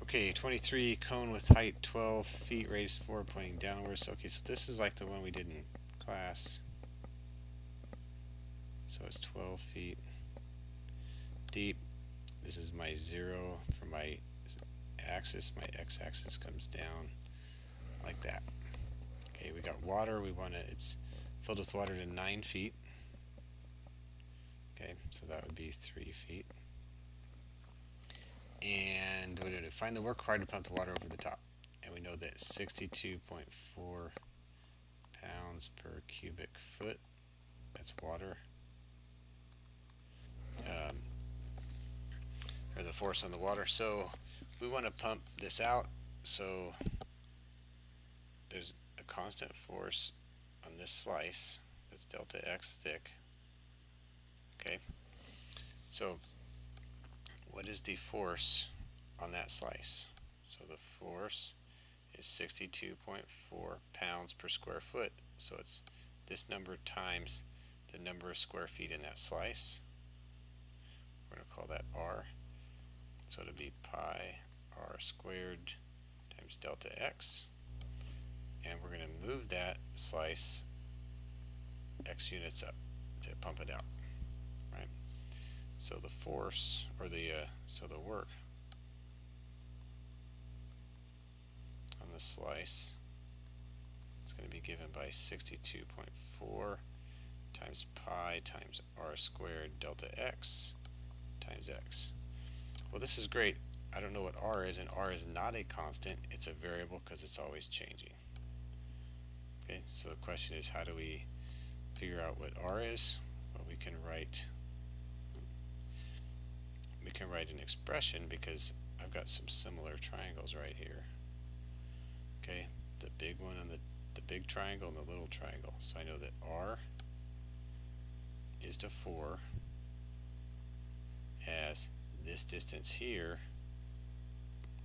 Okay, 23, cone with height 12 feet, radius 4, pointing downwards. Okay, so this is like the one we did in class. So it's 12 feet deep. This is my 0 for my axis. My x-axis comes down like that. Okay, we got water. It's filled with water to 9 feet. Okay, so that would be 3 feet. And what do we do? Find the work required to pump the water over the top. And we know that 62.4 pounds per cubic foot. That's water. Or the force on the water. So we want to pump this out. So there's a constant force on this slice that's delta x thick. Okay. So what is the force on that slice? So the force is 62.4 pounds per square foot. So it's this number times the number of square feet in that slice. We're going to call that r. So it'll be pi r squared times delta x. And we're going to move that slice x units up to pump it out. Right? So the force, or the work on the slice is going to be given by 62.4 times pi times r squared delta x times x. Well, this is great. I don't know what r is, and r is not a constant. It's a variable because it's always changing. Okay, so the question is, how do we figure out what r is? Well, we can write an expression because I've got some similar triangles right here. Okay, the big one and the big triangle and the little triangle. So I know that r is to 4 as this distance here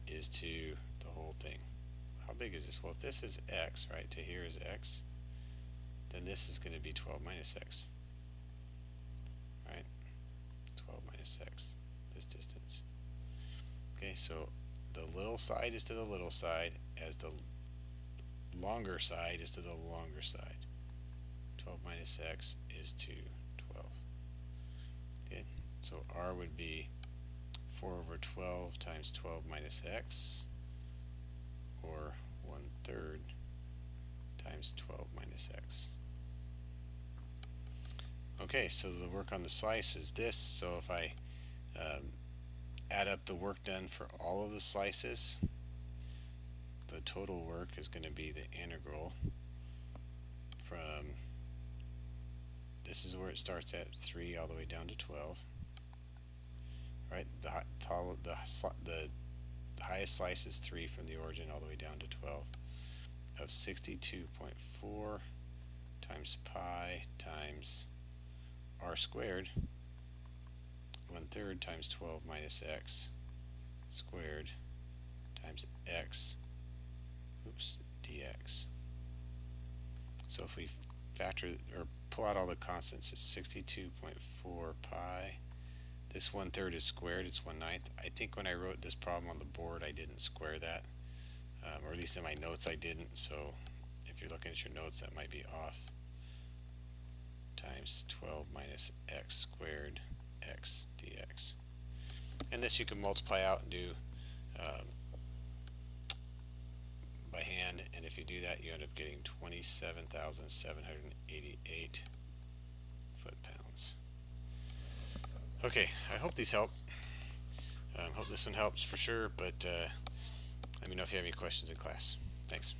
is to the whole thing. How big is this? Well, if this is x, right, to here is x, then this is going to be 12 minus x, right? 12 minus x, this distance. Okay, so the little side is to the little side as the longer side is to the longer side. 12 minus x is to 12. Okay, so r would be 4 over 12 times 12 minus x, or 1/3 times 12 minus x. Okay, so the work on the slice is this. So if I add up the work done for all of the slices, the total work is going to be the integral from, this is where it starts at 3 all the way down to 12. Right, the highest slice is 3 from the origin all the way down to 12 of 62.4 times pi times r squared, 1/3 times 12 minus x squared times x, dx. So if we factor or pull out all the constants, it's 62.4 pi. This 1/3 is squared, it's 1/9. I think when I wrote this problem on the board I didn't square that, or at least in my notes I didn't, so if you're looking at your notes that might be off, times 12 minus x squared x dx. And this you can multiply out and do by hand, and if you do that you end up getting 27,788 foot-pounds. Okay, I hope these help. Hope this one helps for sure, but let me know if you have any questions in class. Thanks.